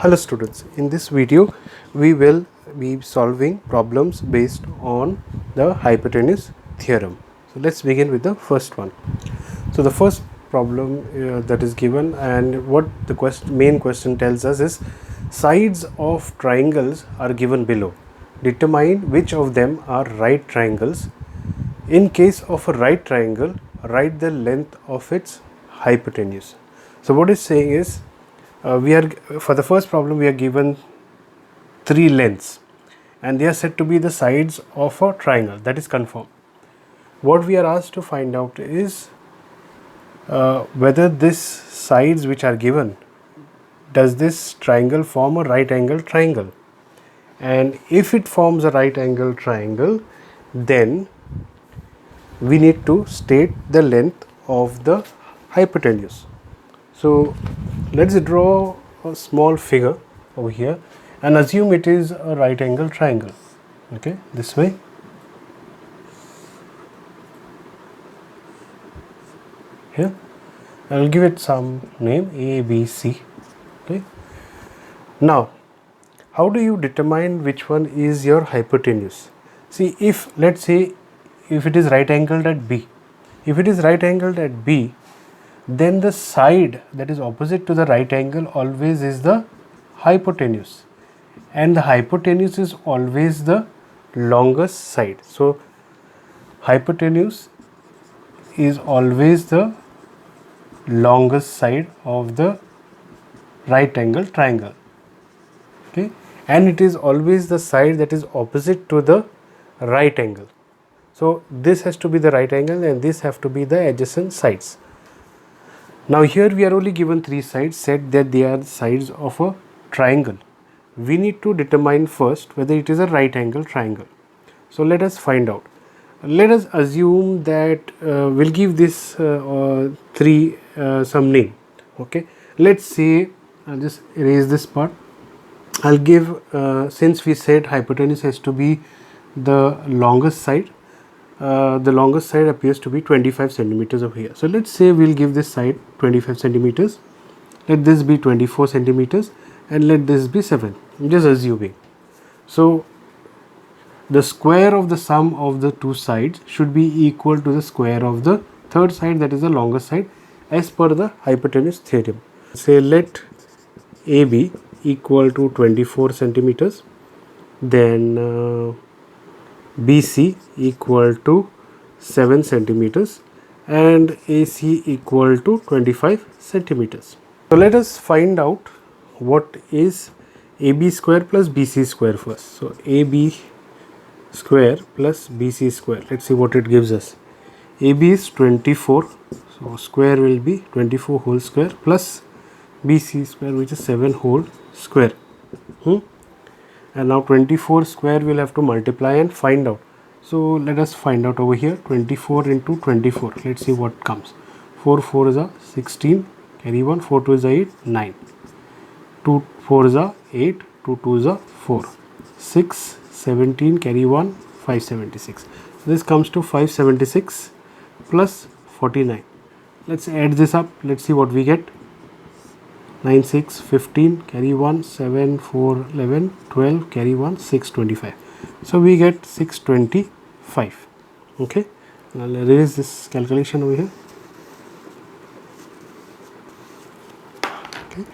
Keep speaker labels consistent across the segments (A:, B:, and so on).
A: Hello students, in this video we will be solving problems based on the hypotenuse theorem. So let's begin with the first one. So the first problem that is given, and what the main question tells us is, sides of triangles are given below. Determine which of them are right triangles. In case of a right triangle, write the length of its hypotenuse. So what it's saying is, for the first problem we are given three lengths and they are said to be the sides of a triangle. That is confirmed. What we are asked to find out is whether these sides which are given, does this triangle form a right angle triangle, and if it forms a right angle triangle, then we need to state the length of the hypotenuse. So let's draw a small figure over here and assume it is a right angle triangle. Okay, this way. Here I will give it some name, A, B, C. Okay. Now, how do you determine which one is your hypotenuse? See, if let's say if it is right angled at B, then the side that is opposite to the right angle always is the hypotenuse, and the hypotenuse is always the longest side. So hypotenuse is always the longest side of the right angle triangle. Okay, and it is always the side that is opposite to the right angle. So this has to be the right angle and this have to be the adjacent sides. Now here we are only given three sides, said that they are sides of a triangle. We need to determine first whether it is a right angle triangle. So let us find out. Let us assume that we'll give this three some name. Okay, let's say I'll just erase this part. I'll give since we said hypotenuse has to be the longest side. The longest side appears to be 25 centimeters over here. So let's say we'll give this side 25 centimeters. Let this be 24 centimeters and let this be 7. I'm just assuming. So the square of the sum of the two sides should be equal to the square of the third side, that is the longest side, as per the hypotenuse theorem. Say let AB equal to 24 centimeters, then BC equal to 7 centimeters and AC equal to 25 centimeters. So let us find out what is AB square plus BC square first. So AB square plus BC square, let's see what it gives us. AB is 24, so square will be 24 whole square plus BC square, which is 7 whole square. And now 24 square we'll have to multiply and find out. So let us find out over here. 24 into 24, let's see what comes. 4 4 is a 16, carry 1, 4 2 is a 8, 9, 2 4 is a 8, 2 2 is a 4, 6 17, carry 1, 576. This comes to 576 plus 49. Let's add this up, let's see what we get. 9 6 15, carry 1, 7 4 11, 12, carry 1, 6 25. So we get 625. Okay, now I'll erase this calculation over here. Okay,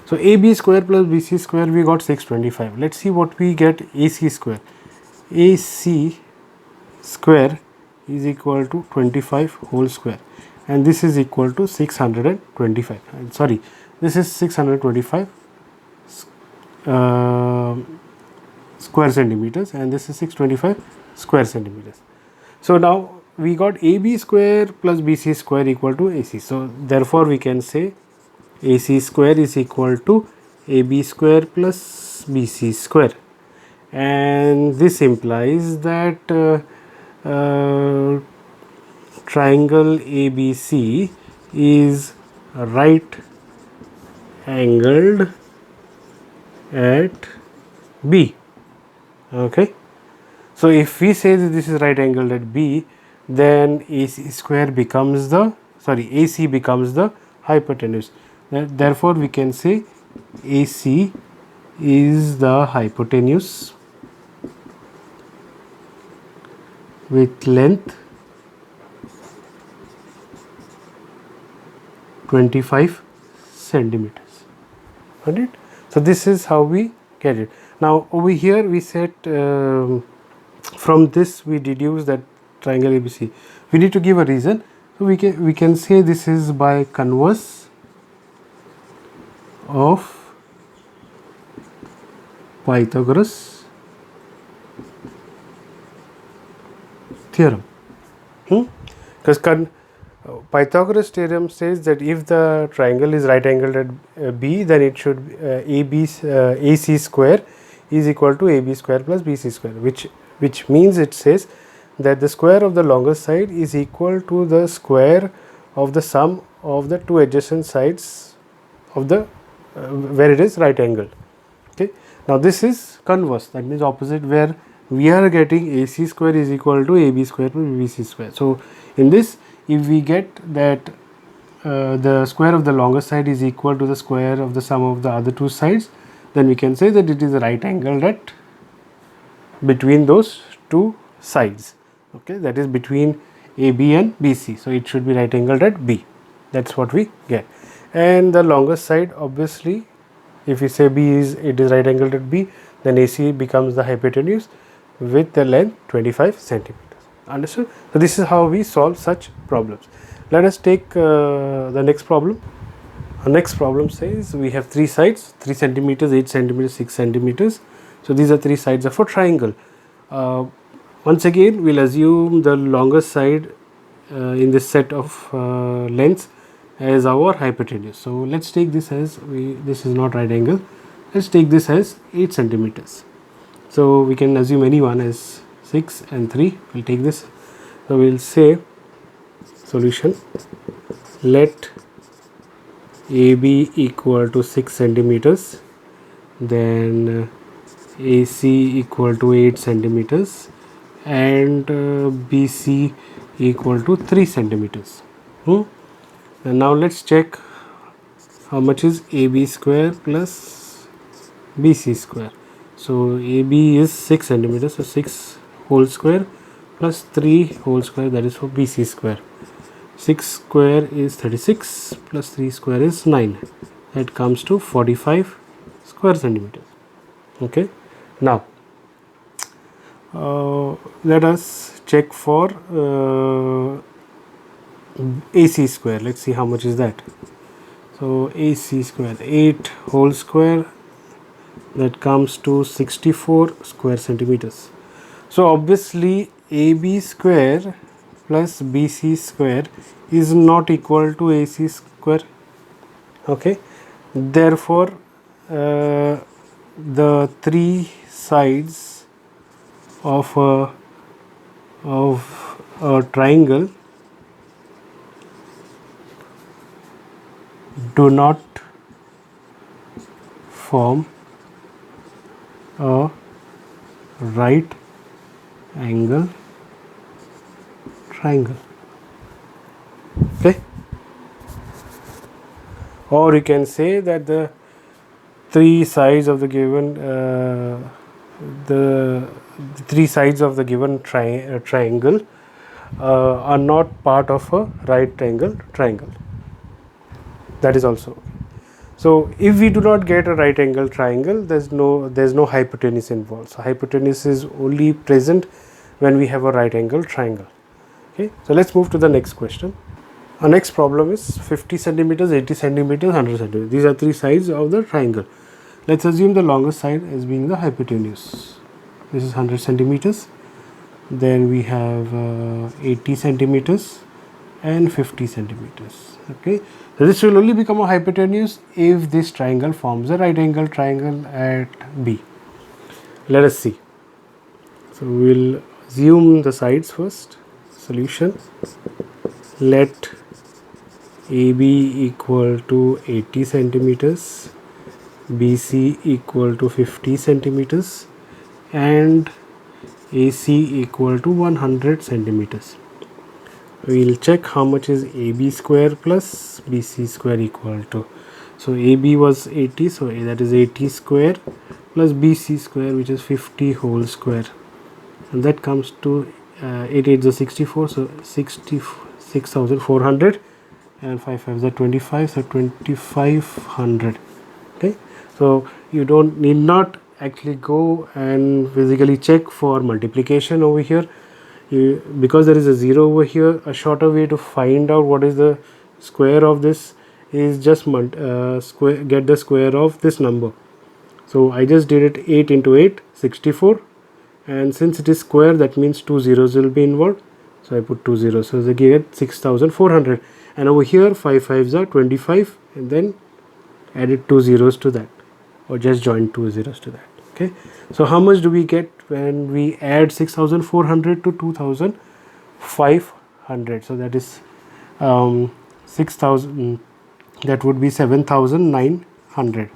A: so AB square plus BC square we got 625. Let's see what we get AC square. AC square is equal to 25 whole square, and this is equal to 625. Sorry, this is 625 square centimeters and this is 625 square centimeters. So now we got AB square plus BC square equal to AC. So therefore we can say AC square is equal to AB square plus BC square, and this implies that triangle ABC is right angled at B. Okay, so if we say that this is right angled at B, then AC square becomes the AC becomes the hypotenuse. Therefore we can say AC is the hypotenuse with length 25 centimeters. Got it? So this is how we get it. Now over here we said from this we deduce that triangle ABC. We need to give a reason. So we can say this is by converse of Pythagoras theorem. Because Pythagoras theorem says that if the triangle is right angled at B, then it should AC square is equal to AB square plus BC square, which means it says that the square of the longest side is equal to the square of the sum of the two adjacent sides of the where it is right angled. Okay. Now this is converse, that means opposite, where we are getting AC square is equal to AB square plus BC square. So in this, if we get that the square of the longest side is equal to the square of the sum of the other two sides, then we can say that it is right angled at between those two sides. Okay, that is between AB and BC. So it should be right angled at B. That's what we get. And the longest side, obviously, if we say it is right angled at B, then AC becomes the hypotenuse with the length 25 centimeters. Understood? So this is how we solve such problems. Let us take the next problem. Our next problem says we have three sides, 3 centimeters, 8 centimeters, 6 centimeters. So these are three sides of a triangle. Once again, we'll assume the longest side in this set of lengths as our hypotenuse. So let's take this as this is not right angle. Let's take this as 8 centimeters. So we can assume any one as 6 and 3. We'll take this. So we'll say solution, let AB equal to 6 centimeters, then AC equal to 8 centimeters, and BC equal to 3 centimeters. And now let's check how much is AB square plus BC square. So AB is 6 centimeters, so 6 whole square plus 3 whole square, that is for BC square. 6 square is 36 plus 3 square is 9. That comes to 45 square centimeters. Okay. Now let us check for AC square. Let's see how much is that. So AC square, 8 whole square, that comes to 64 square centimeters. So obviously AB square plus BC square is not equal to AC square. Okay, therefore the three sides of a triangle do not form a right angle triangle. Okay, or you can say that the three sides of the given the three sides of the given triangle are not part of a right angle triangle. That is also okay. So if we do not get a right angle triangle, there's no hypotenuse involved. So hypotenuse is only present when we have a right angle triangle. Okay, so let's move to the next question. Our next problem is 50 centimeters, 80 centimeters, 100 centimeters. These are three sides of the triangle. Let's assume the longest side as being the hypotenuse. This is 100 centimeters. Then we have 80 centimeters and 50 centimeters. Okay, so this will only become a hypotenuse if this triangle forms a right angle triangle at B. Let us see. So we will assume the sides first. Solution, let AB equal to 80 centimeters, BC equal to 50 centimeters, and AC equal to 100 centimeters. We will check how much is AB square plus BC square equal to. So AB was 80, so that is 80 square plus BC square, which is 50 whole square, and that comes to 8 8 is 64, so 66,400, and 5 5 is 25, so 2500. Okay, so you need not actually go and physically check for multiplication over here. Because there is a 0 over here, a shorter way to find out what is the square of this is just get the square of this number. So I just did it 8 into 8, 64, and since it is square, that means 2 zeros will be involved, so I put 2 zeros, so they get 6400. And over here 5 5s are 25, and then added 2 zeros to that, or just join 2 zeros to that. Okay, so how much do we get when we add 6400 to 2500? So that is 6000, that would be 7900.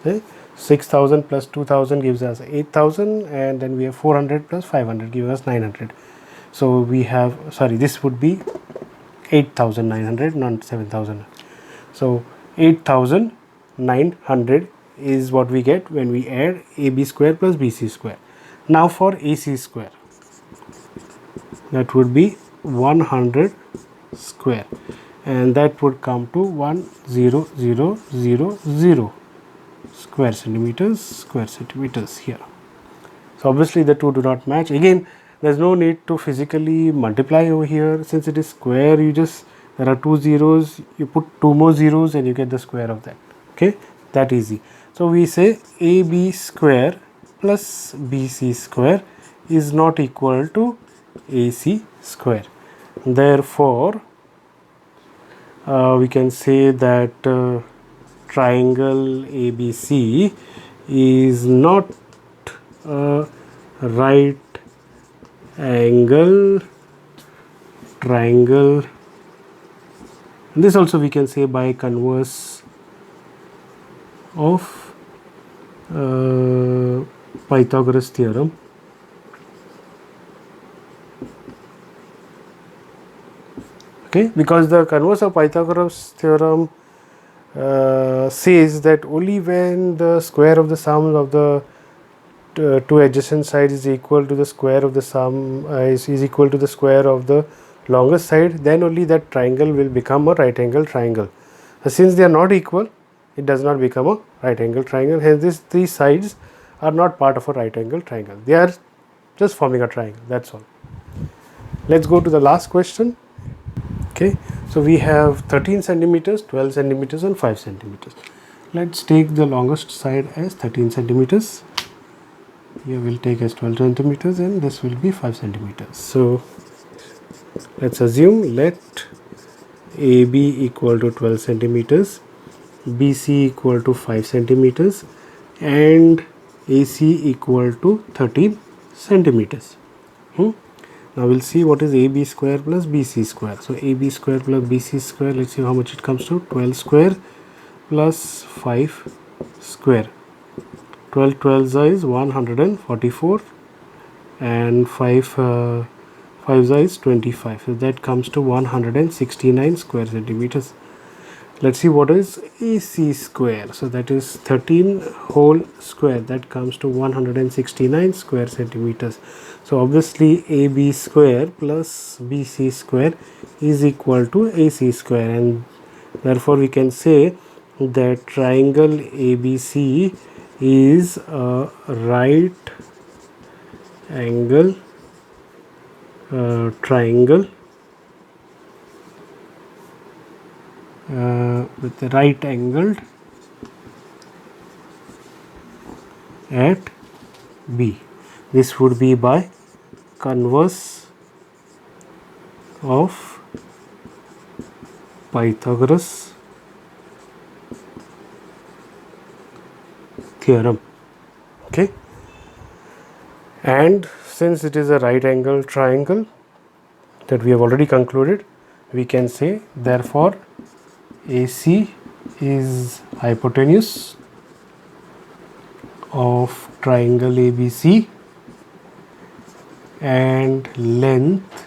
A: Okay, 6000 plus 2000 gives us 8000, and then we have 400 plus 500 gives us 900. So we have, sorry, this would be 8900, not 7000. So 8900 is what we get when we add AB square plus BC square. Now for AC square, that would be 100 square, and that would come to 10000 square centimeters here. So obviously the two do not match. Again, there's no need to physically multiply over here. Since it is square, there are 2 zeros, you put 2 more zeros and you get the square of that. Okay, that easy. So we say AB square plus BC square is not equal to AC square. Therefore we can say that triangle ABC is not a right angle triangle. And this also we can say by converse of Pythagoras theorem. Okay, because the converse of Pythagoras theorem says that only when the square of the sum of the two adjacent sides is equal to the square of the sum is equal to the square of the longest side, then only that triangle will become a right angle triangle. Since they are not equal, it does not become a right angle triangle. Hence these three sides are not part of a right angle triangle. They are just forming a triangle, that's all. Let's go to the last question. Okay, so we have 13 centimeters, 12 centimeters and 5 centimeters. Let's take the longest side as 13 centimeters. Here we'll take as 12 centimeters, and this will be 5 centimeters. So let's assume let AB equal to 12 centimeters, BC equal to 5 centimeters, and AC equal to 13 centimeters. Now we'll see what is AB square plus BC square. So AB square plus BC square, let's see how much it comes to. 12 square plus 5 square. 12 12 is 144, and 5 is 25. So that comes to 169 square centimeters. Let's see what is AC square. So that is 13 whole square, that comes to 169 square centimeters. So obviously AB square plus BC square is equal to AC square, and therefore we can say that triangle ABC is a right angle triangle with the right angled at B. This would be by converse of Pythagoras theorem. Okay, and since it is a right angle triangle that we have already concluded, we can say therefore AC is hypotenuse of triangle ABC and length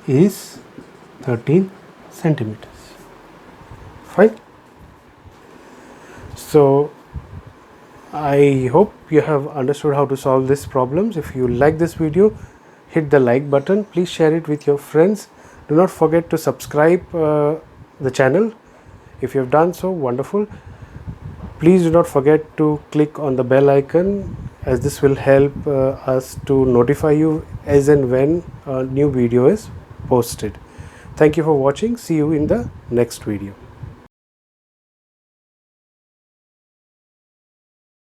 A: is 13 centimeters. Fine. So I hope you have understood how to solve these problems. If you like this video, hit the like button. Please share it with your friends. Do not forget to subscribe the channel. If you have done so, wonderful. Please do not forget to click on the bell icon, as this will help us to notify you as and when a new video is posted. Thank you for watching. See you in the next video.